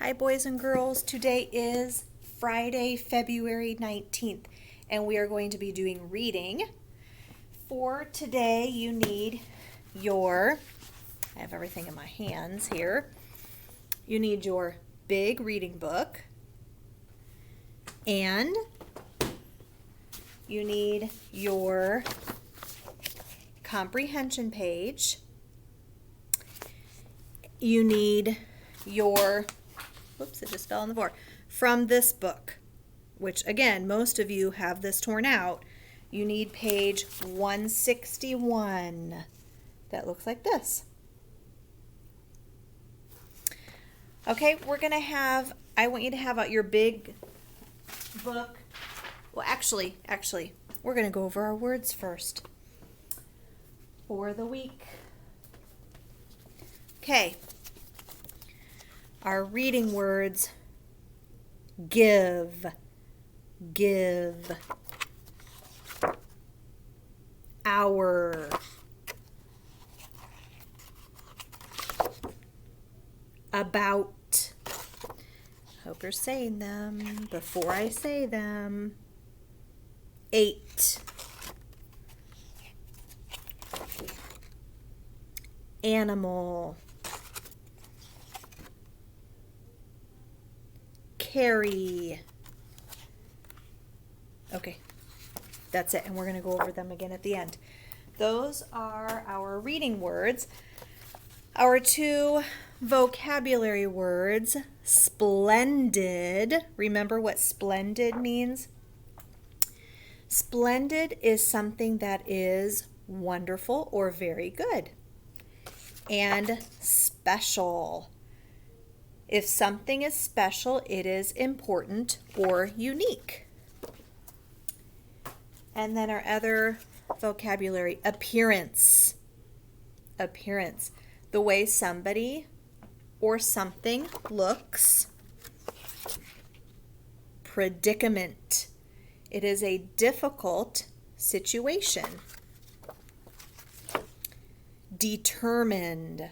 Hi, boys and girls. Today is Friday, February 19th, and we are going to be doing reading. For today, you need I have everything in my hands here. You need your big reading book, and you need your comprehension page. You need your it just fell on the floor. From this book, which again, most of you have this torn out, you need page 161. That looks like this. Okay, I want you to have out your big book. Well, actually, we're going to go over our words first for the week. Okay. Our reading words: give, hour, about. Hope you're saying them before I say them. 8, animal, carry. Okay, that's it, and we're going to go over them again at the end. Those are our reading words. Our 2 vocabulary words: splendid. Remember what splendid means? Splendid is something that is wonderful or very good. And special. If something is special, it is important or unique. And then our other vocabulary: appearance. Appearance. The way somebody or something looks. Predicament. It is a difficult situation. Determined.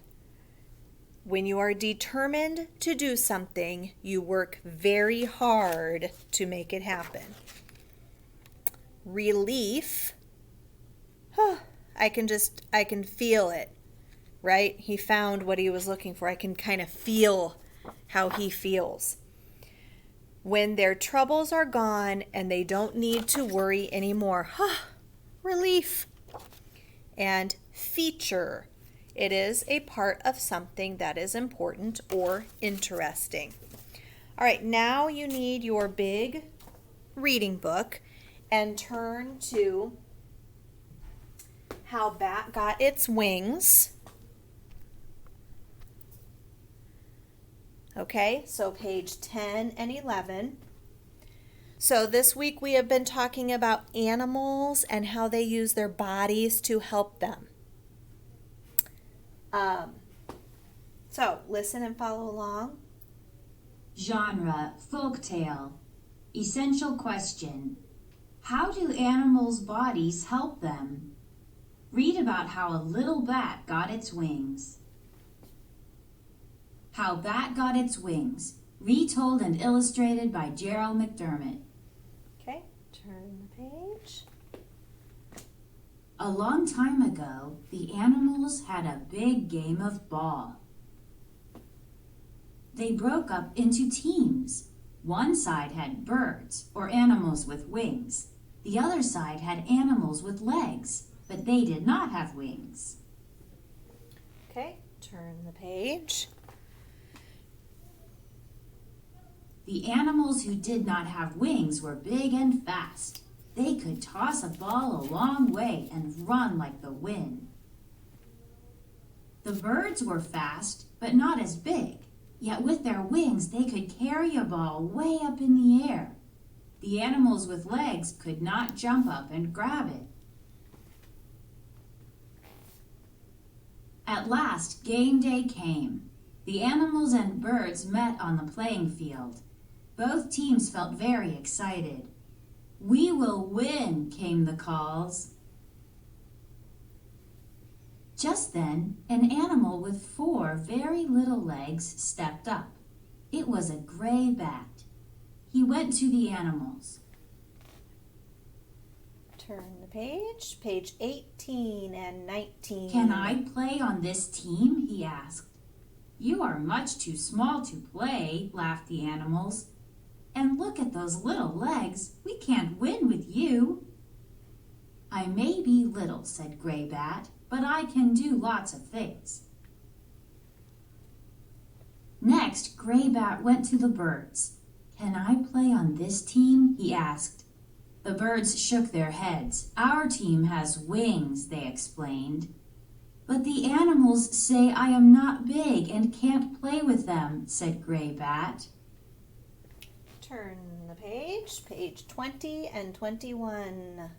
When you are determined to do something, you work very hard to make it happen. Relief. I can feel it, right? He found what he was looking for. I can kind of feel how he feels. When their troubles are gone and they don't need to worry anymore. Relief. And feature. It is a part of something that is important or interesting. All right, now you need your big reading book and turn to How Bat Got Its Wings. Okay, so page 10 and 11. So this week we have been talking about animals and how they use their bodies to help them. So listen and follow along. Genre: folktale. Essential question: how do animals' bodies help them? Read about how a little bat got its wings. How Bat Got Its Wings, retold and illustrated by Gerald McDermott. Okay, turn the page. A long time ago, the animals had a big game of ball. They broke up into teams. One side had birds, or animals with wings. The other side had animals with legs, but they did not have wings. Okay, turn the page. The animals who did not have wings were big and fast. They could toss a ball a long way and run like the wind. The birds were fast, but not as big. Yet with their wings, they could carry a ball way up in the air. The animals with legs could not jump up and grab it. At last, game day came. The animals and birds met on the playing field. Both teams felt very excited. "We will win," came the calls. Just then, an animal with 4 very little legs stepped up. It was a gray bat. He went to the animals. Turn the page, page 18 and 19. Can I play on this team? He asked. You are much too small to play, laughed the animals. And look at those little legs. We can't win with you. I may be little, said Gray Bat, but I can do lots of things. Next, Gray Bat went to the birds. Can I play on this team? He asked. The birds shook their heads. Our team has wings, they explained. But the animals say I am not big and can't play with them, said Gray Bat. Turn the page, page 20 and 21.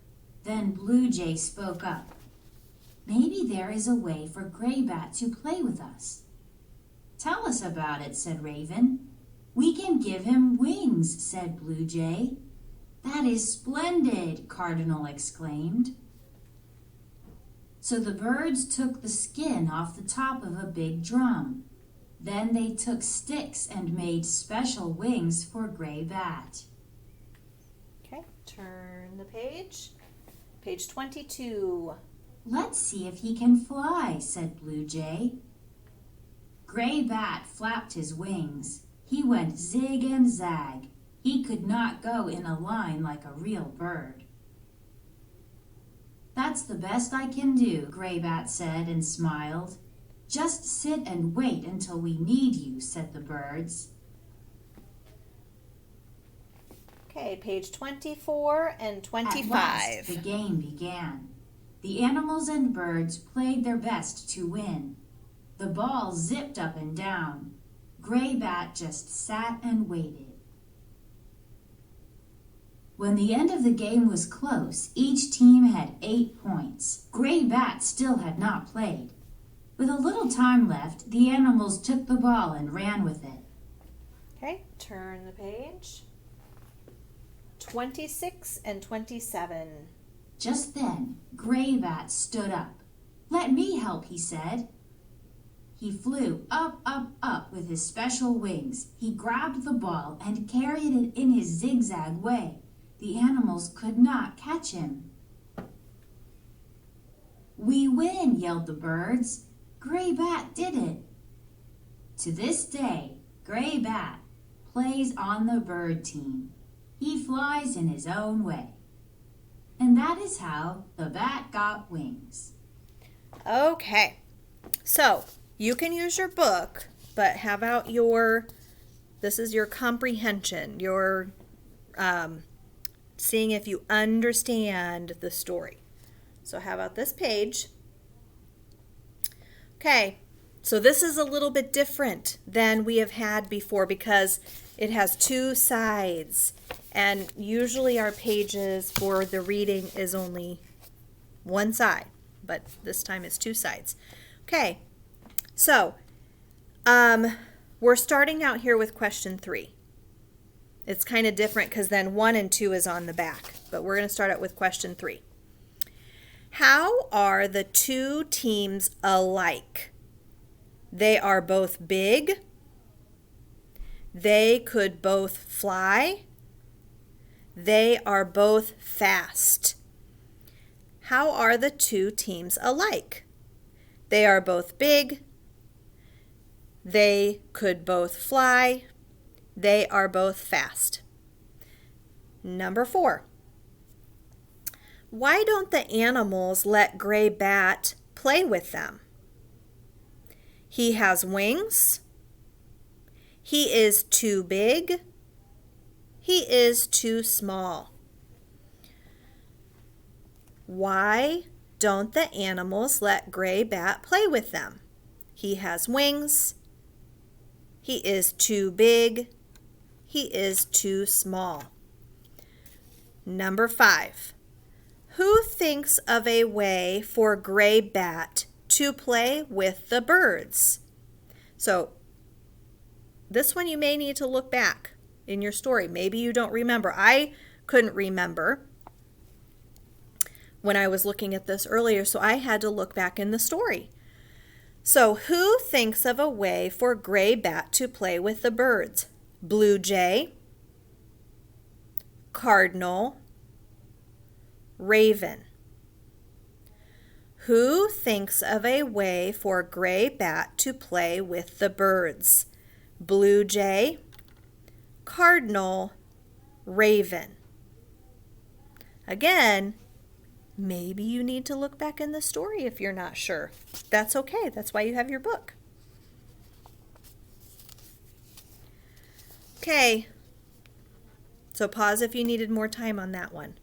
Then Blue Jay spoke up. Maybe there is a way for Gray Bat to play with us. Tell us about it, said Raven. We can give him wings, said Blue Jay. That is splendid, Cardinal exclaimed. So the birds took the skin off the top of a big drum. Then they took sticks and made special wings for Gray Bat. Okay, turn the page. Page 22. Let's see if he can fly, said Blue Jay. Gray Bat flapped his wings. He went zig and zag. He could not go in a line like a real bird. That's the best I can do, Gray Bat said and smiled. Just sit and wait until we need you, said the birds. Okay, page 24 and 25. At last, the game began. The animals and birds played their best to win. The ball zipped up and down. Gray Bat just sat and waited. When the end of the game was close, each team had 8 points. Gray Bat still had not played. With a little time left, the animals took the ball and ran with it. Okay, turn the page. 26 and 27. Just then, Gray Bat stood up. Let me help, he said. He flew up, up, up with his special wings. He grabbed the ball and carried it in his zigzag way. The animals could not catch him. We win, yelled the birds. Gray Bat did it. To this day, Gray Bat plays on the bird team. He flies in his own way. And that is how the bat got wings. Okay, so you can use your book, but have out this is your comprehension, your seeing if you understand the story. So how about this page? Okay, so this is a little bit different than we have had before because it has 2 sides. And usually our pages for the reading is only 1 side, but this time it's 2 sides. Okay, so we're starting out here with question 3. It's kind of different because then 1 and 2 is on the back, but we're going to start out with question 3. How are the 2 teams alike? They are both big. They could both fly. They are both fast. How are the 2 teams alike? They are both big. They could both fly. They are both fast. Number 4. Why don't the animals let Gray Bat play with them? He has wings. He is too big. He is too small. Why don't the animals let Gray Bat play with them? He has wings. He is too big. He is too small. Number 5. Who thinks of a way for Gray Bat to play with the birds? So this one you may need to look back in your story. Maybe you don't remember. I couldn't remember when I was looking at this earlier, so I had to look back in the story. So who thinks of a way for Gray Bat to play with the birds? Blue Jay, Cardinal, Raven. Who thinks of a way for Gray Bat to play with the birds? Blue Jay, Cardinal, Raven. Again, maybe you need to look back in the story if you're not sure. That's okay. That's why you have your book. Okay. So pause if you needed more time on that one.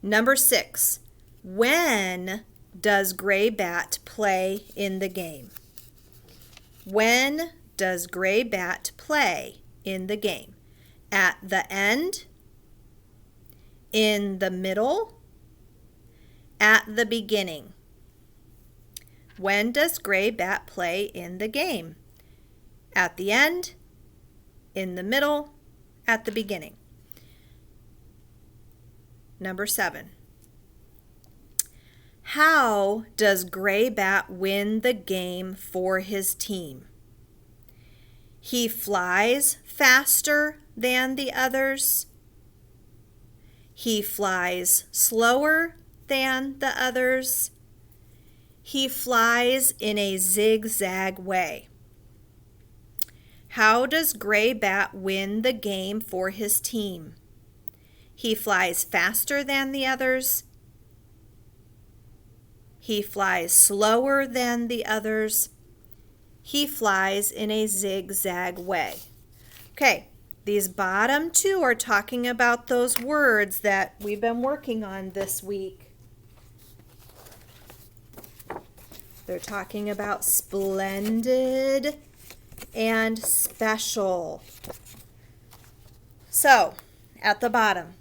Number 6. When does Gray Bat play in the game? When does Gray Bat play in the game? At the end? In the middle? At the beginning? When does Gray Bat play in the game? At the end? In the middle? At the beginning? Number 7. How does Gray Bat win the game for his team? He flies faster than the others. He flies slower than the others. He flies in a zigzag way. How does Gray Bat win the game for his team? He flies faster than the others. He flies slower than the others. He flies in a zigzag way. Okay, these bottom 2 are talking about those words that we've been working on this week. They're talking about splendid and special. So, at the bottom,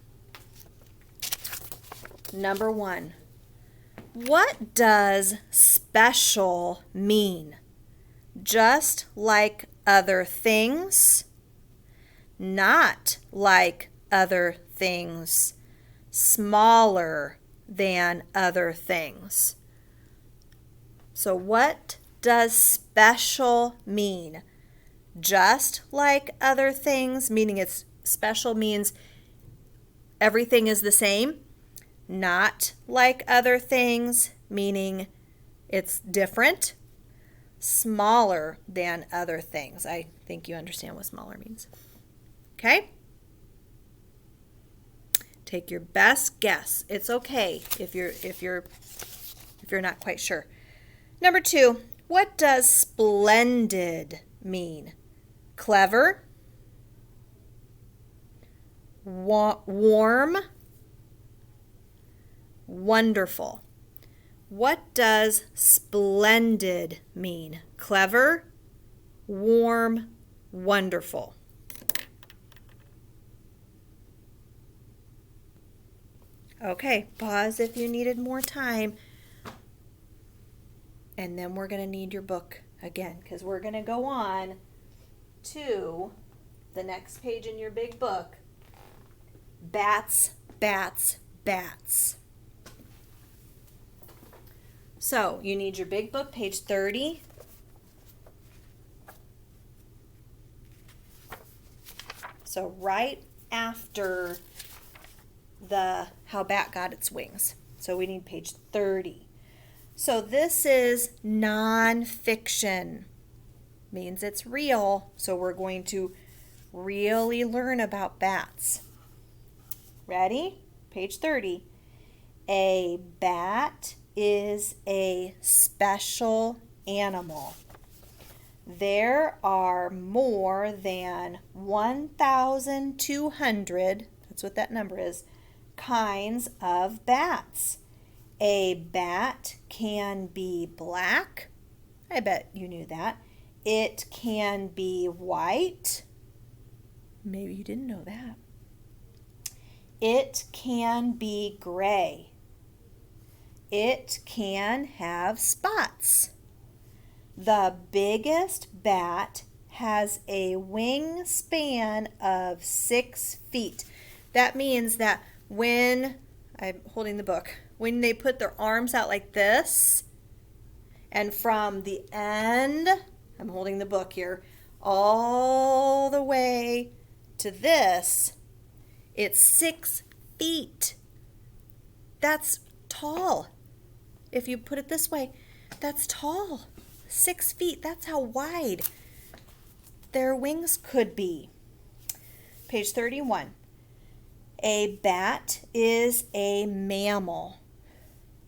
number 1. What does special mean? Just like other things? Not like other things. Smaller than other things. So what does special mean? Just like other things, meaning it's special means everything is the same. Not like other things, meaning it's different. Smaller than other things. I think you understand what smaller means. Okay? Take your best guess. It's okay if you're not quite sure. Number 2, what does splendid mean? Clever? Warm? Wonderful. What does splendid mean? Clever, warm, wonderful. Okay, pause if you needed more time. And then we're going to need your book again because we're going to go on to the next page in your big book. Bats, bats, bats. So you need your big book, page 30. So right after the How Bat Got Its Wings. So we need page 30. So this is nonfiction. Means it's real. So we're going to really learn about bats. Ready? Page 30. A bat is a special animal. There are more than 1,200, that's what that number is, kinds of bats. A bat can be black. I bet you knew that. It can be white. Maybe you didn't know that. It can be gray. It can have spots. The biggest bat has a wingspan of 6 feet. That means that when, I'm holding the book, when they put their arms out like this, And from the end, I'm holding the book here, all the way to this, it's 6 feet. That's tall. If you put it this way, that's tall. 6 feet, that's how wide their wings could be. Page 31. A bat is a mammal.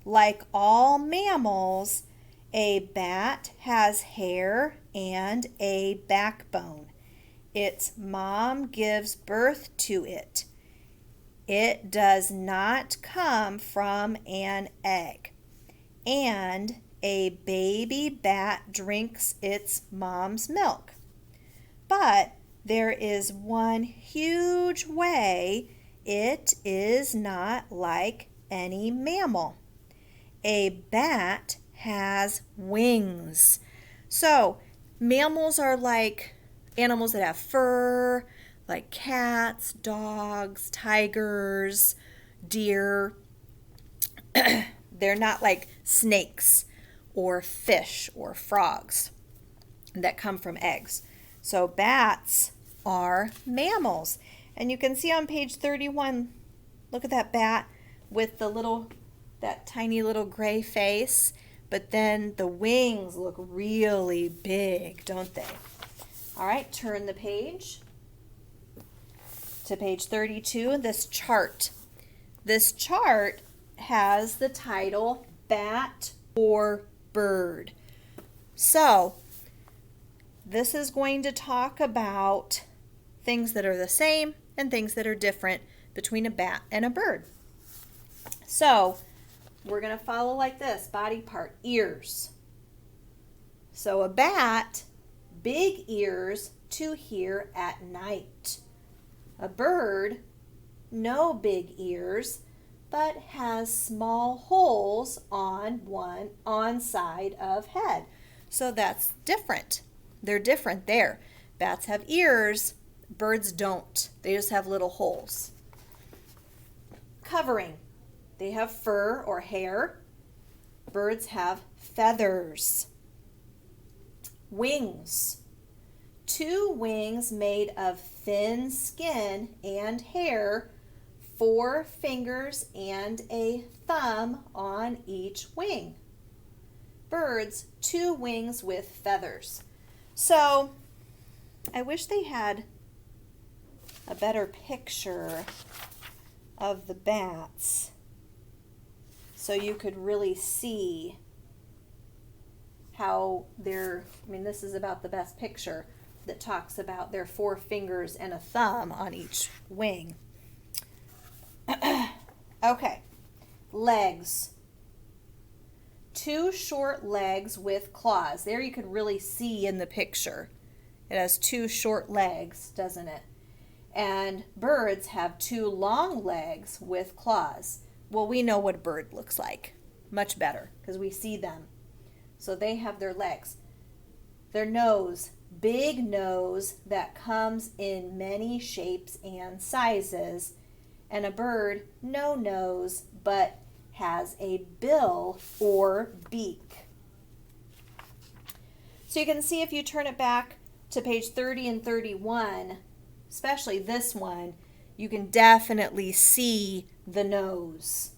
Like all mammals, a bat has hair and a backbone. Its mom gives birth to it. It does not come from an egg. And a baby bat drinks its mom's milk. But there is one huge way it is not like any mammal. A bat has wings. So, mammals are like animals that have fur, like cats, dogs, tigers, deer. They're not like snakes or fish or frogs that come from eggs. So bats are mammals. And you can see on page 31, look at that bat with that tiny little gray face, but then the wings look really big, don't they? All right, turn the page to page 32, this chart. This chart has the title Bat or Bird. So, this is going to talk about things that are the same and things that are different between a bat and a bird. So, we're going to follow like this. Body part, ears. So, a bat, big ears to hear at night. A bird, no big ears, but has small holes on side of head. So that's different. They're different there. Bats have ears, birds don't. They just have little holes. Covering. They have fur or hair. Birds have feathers. Wings. 2 wings made of thin skin and hair, 4 fingers and a thumb on each wing. Birds, 2 wings with feathers. So, I wish they had a better picture of the bats so you could really see how this is about the best picture that talks about their 4 fingers and a thumb on each wing. Okay, legs. 2 short legs with claws. There you could really see in the picture. It has 2 short legs, doesn't it? And birds have 2 long legs with claws. Well, we know what a bird looks like. Much better, because we see them. So they have their legs. Their nose, big nose that comes in many shapes and sizes. And a bird, no nose, but has a bill or beak. So you can see if you turn it back to page 30 and 31, especially this one, you can definitely see the nose,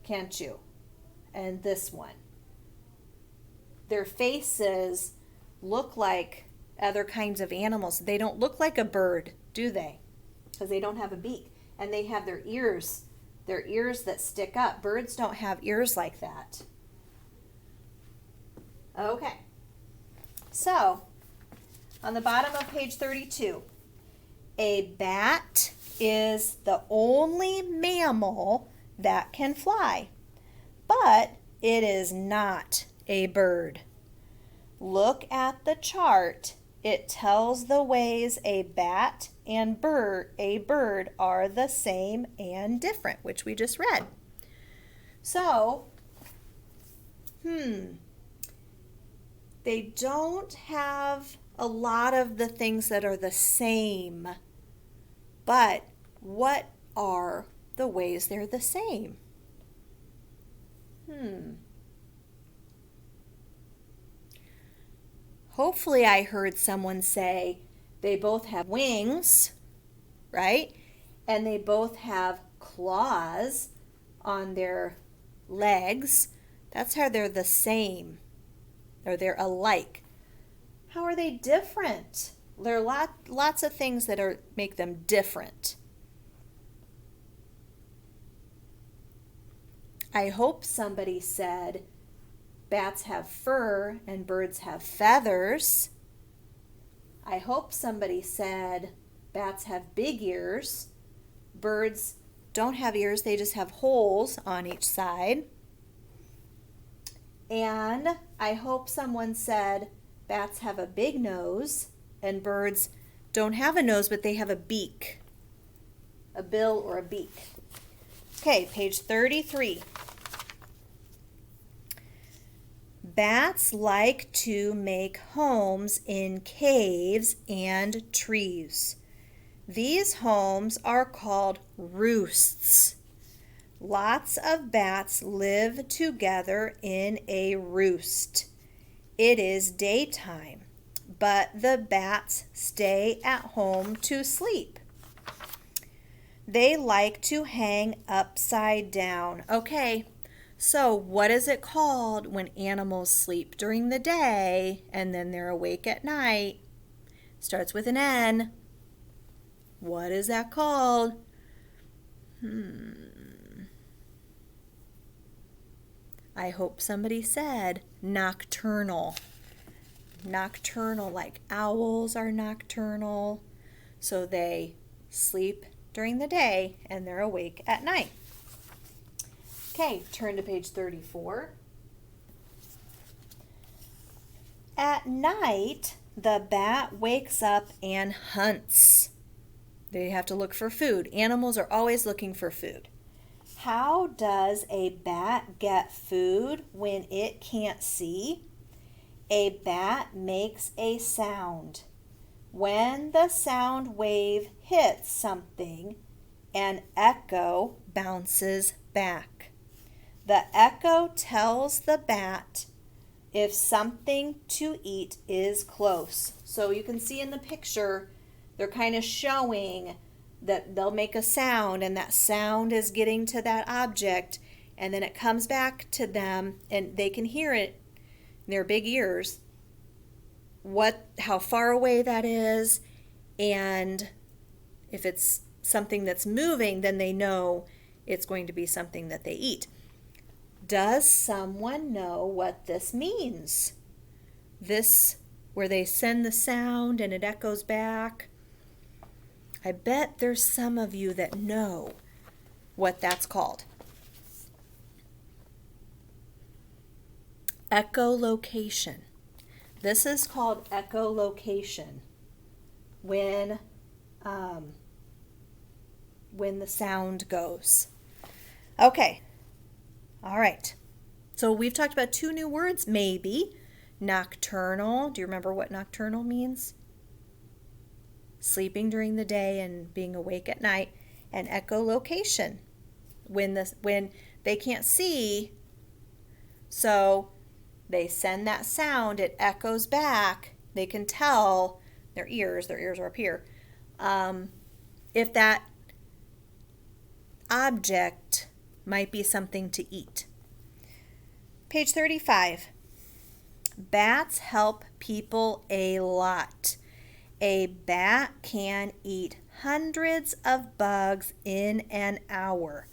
can't you? And this one. Their faces look like other kinds of animals. They don't look like a bird, do they? Because they don't have a beak. And they have their ears that stick up. Birds don't have ears like that. Okay. So, on the bottom of page 32, a bat is the only mammal that can fly, but it is not a bird. Look at the chart. It tells the ways a bat and a bird are the same and different, which we just read. So, they don't have a lot of the things that are the same, but what are the ways they're the same? Hopefully I heard someone say they both have wings, right? And they both have claws on their legs. That's how they're the same, or they're alike. How are they different? There are lots of things that make them different. I hope somebody said bats have fur and birds have feathers. I hope somebody said bats have big ears. Birds don't have ears, they just have holes on each side. And I hope someone said bats have a big nose and birds don't have a nose, but they have a beak, a bill or a beak. Okay, page 33. Bats like to make homes in caves and trees. These homes are called roosts. Lots of bats live together in a roost. It is daytime, but the bats stay at home to sleep. They like to hang upside down. Okay, so what is it called when animals sleep during the day and then they're awake at night? Starts with an N. What is that called? I hope somebody said nocturnal. Nocturnal, like owls are nocturnal. So they sleep during the day and they're awake at night. Okay, turn to page 34. At night, the bat wakes up and hunts. They have to look for food. Animals are always looking for food. How does a bat get food when it can't see? A bat makes a sound. When the sound wave hits something, an echo bounces back. The echo tells the bat if something to eat is close. So you can see in the picture, they're kind of showing that they'll make a sound, and that sound is getting to that object, and then it comes back to them, and they can hear it in their big ears, how far away that is, and if it's something that's moving, then they know it's going to be something that they eat. Does someone know what this means? This, where they send the sound and it echoes back. I bet there's some of you that know what that's called. Echolocation. This is called echolocation when the sound goes. Okay. All right. So we've talked about two new words, maybe. Nocturnal. Do you remember what nocturnal means? Sleeping during the day and being awake at night. And echolocation. When they can't see, so they send that sound, it echoes back. They can tell their ears are up here, if that object might be something to eat. Page 35. Bats help people a lot. A bat can eat hundreds of bugs in an hour.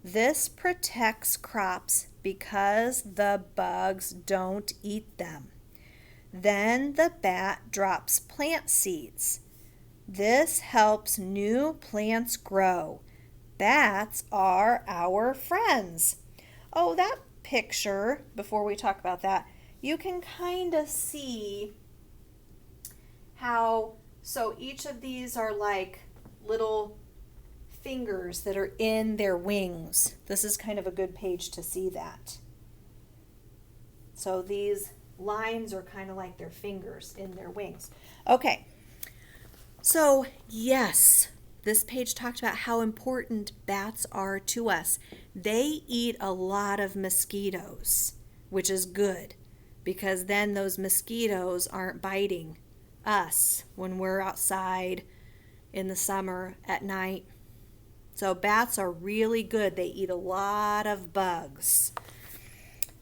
This protects crops because the bugs don't eat them. Then the bat drops plant seeds. This helps new plants grow. Bats are our friends. Oh, that picture, before we talk about that, you can kind of see how, so each of these are like little fingers that are in their wings. This is kind of a good page to see that. So these lines are kind of like their fingers in their wings. Okay, so yes, this page talked about how important bats are to us. They eat a lot of mosquitoes, which is good because then those mosquitoes aren't biting us when we're outside in the summer at night. So bats are really good. They eat a lot of bugs.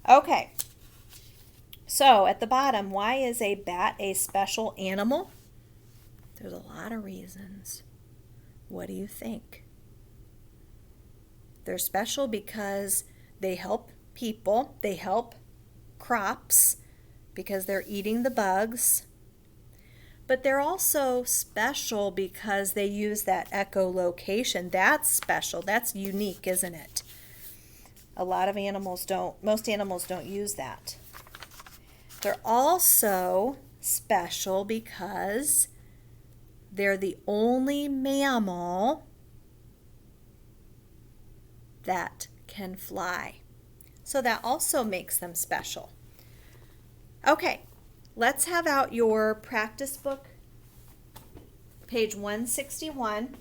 Okay. So at the bottom, why is a bat a special animal? There's a lot of reasons. What do you think? They're special because they help people. They help crops because they're eating the bugs. But they're also special because they use that echolocation. That's special. That's unique, isn't it? A lot of animals don't, most animals don't use that. They're also special because they're the only mammal that can fly. So that also makes them special. Okay, let's have out your practice book, page 161.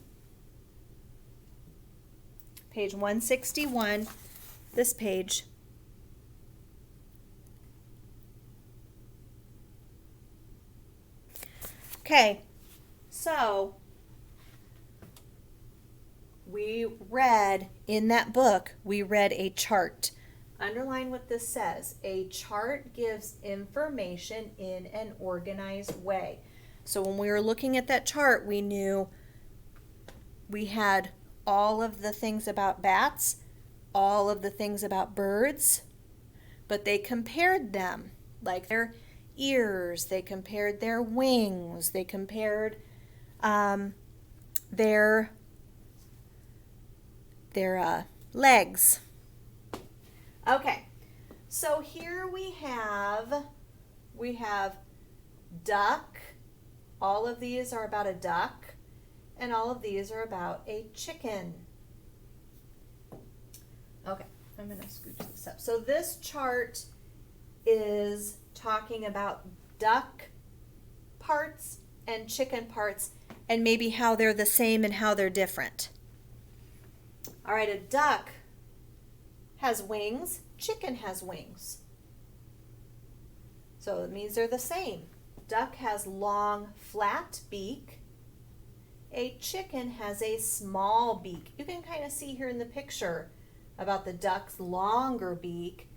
Page 161, this page. Okay, so we read in that book, we read a chart. Underline what this says. A chart gives information in an organized way. So when we were looking at that chart, we knew we had all of the things about bats, all of the things about birds, but they compared them, like their ears, they compared their wings, they compared their legs. Okay, so here we have duck. All of these are about a duck, and all of these are about a chicken. Okay, I'm going to scooch this up. So this chart is talking about duck parts and chicken parts, and maybe how they're the same and how they're different. All right, a duck has wings, chicken has wings. So it means they're the same. Duck has long, flat beak. A chicken has a small beak. You can kind of see here in the picture about the duck's longer beak,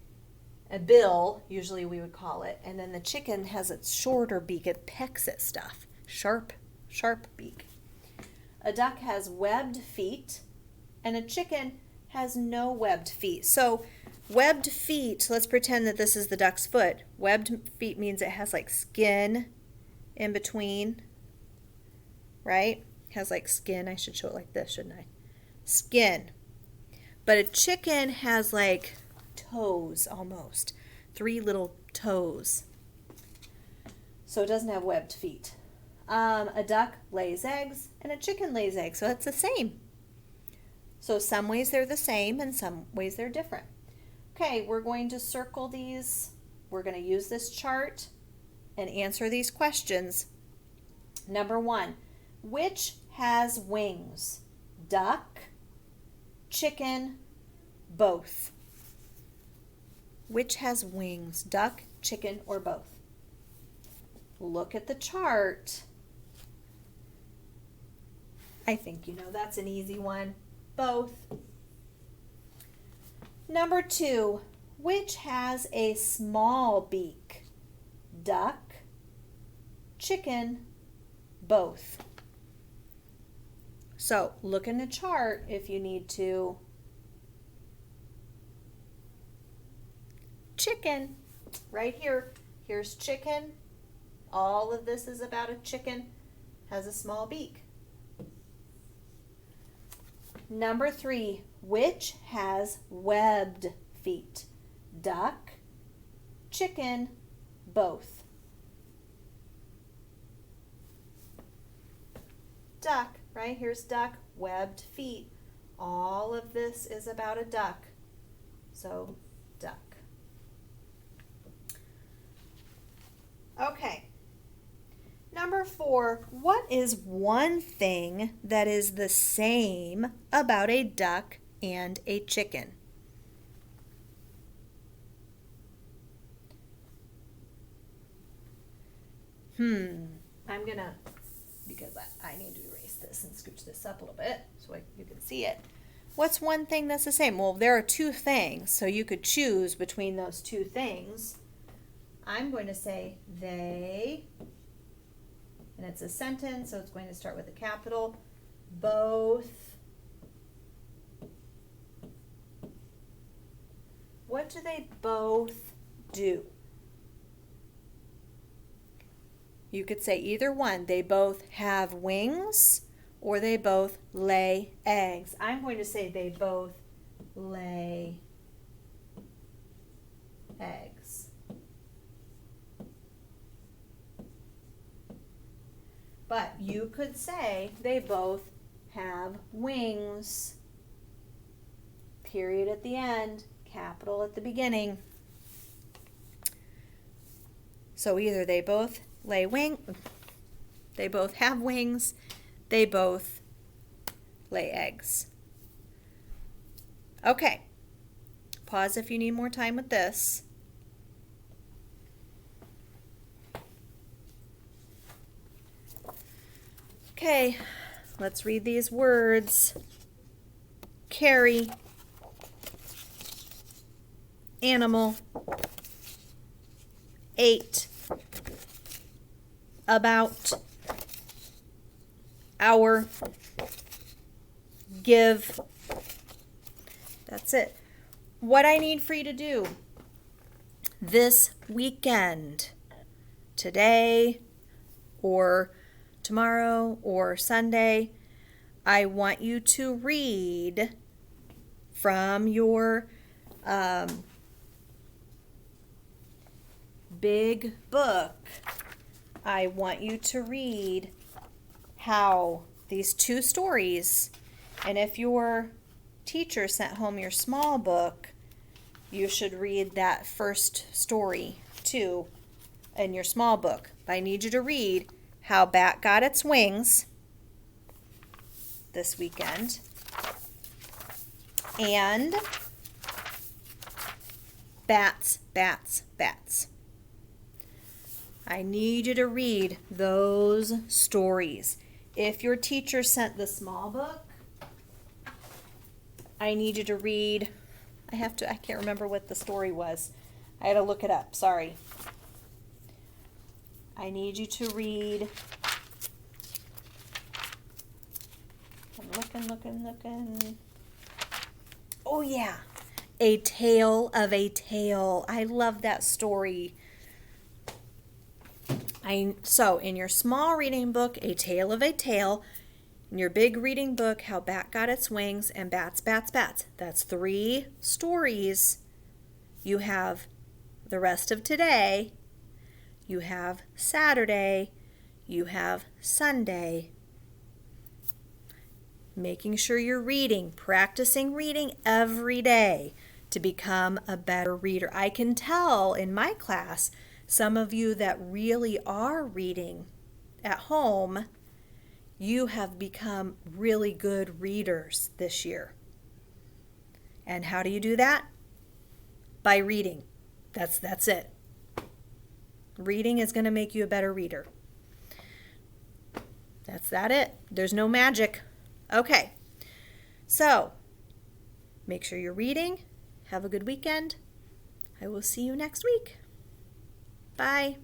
a bill, usually we would call it, and then the chicken has its shorter beak. It pecks at stuff. Sharp beak. A duck has webbed feet, and a chicken has no webbed feet. So webbed feet, let's pretend that this is the duck's foot. Webbed feet means it has like skin in between, right? It has like skin. I should show it like this, shouldn't I? Skin. But a chicken has like toes almost. 3 little toes. So it doesn't have webbed feet. A duck lays eggs and a chicken lays eggs. So it's the same. So some ways they're the same and some ways they're different. Okay, we're going to circle these. We're going to use this chart and answer these questions. Number 1, which has wings? Duck, chicken, both. Which has wings? Duck, chicken, or both? Look at the chart. I think you know that's an easy one. Both. Number 2, which has a small beak? Duck, chicken, both. So look in the chart if you need to. Chicken, right here. Here's chicken. All of this is about a chicken. Has a small beak. Number 3, which has webbed feet? Duck, chicken, both. Duck, right? Here's duck, webbed feet. All of this is about a duck. So, duck. Okay. Number 4, what is one thing that is the same about a duck and a chicken? I'm gonna, because I need to erase this and scooch this up a little bit so you can see it. What's one thing that's the same? Well, there are two things, so you could choose between those two things. I'm going to say they, and it's a sentence, so it's going to start with a capital, both. What do they both do? You could say either one. They both have wings or they both lay eggs. I'm going to say they both lay eggs. But you could say they both have wings. Period at the end, capital at the beginning. So either they both they both have wings, they both lay eggs. Okay, pause if you need more time with this. Okay, let's read these words. Carry, animal, ate, about, hour, give. That's it. What I need for you to do this weekend, today or tomorrow or Sunday, I want you to read from your big book. I want you to read how these two stories, and if your teacher sent home your small book, you should read that first story too in your small book. But I need you to read How Bat Got Its Wings this weekend, and Bats, Bats, Bats. I need you to read those stories. If your teacher sent the small book, I need you to read, I can't remember what the story was. I had to look it up, sorry. I need you to read, I'm looking. Oh yeah, A Tale of a Tale. I love that story. So in your small reading book, A Tale of a Tale, in your big reading book, How Bat Got Its Wings, and Bats, Bats, Bats. That's 3 stories. You have the rest of today. You have Saturday. You have Sunday. Making sure you're reading, practicing reading every day to become a better reader. I can tell in my class, some of you that really are reading at home, you have become really good readers this year. And how do you do that? By reading. That's it. Reading is going to make you a better reader. That's it. There's no magic. Okay. So, make sure you're reading. Have a good weekend. I will see you next week. Bye.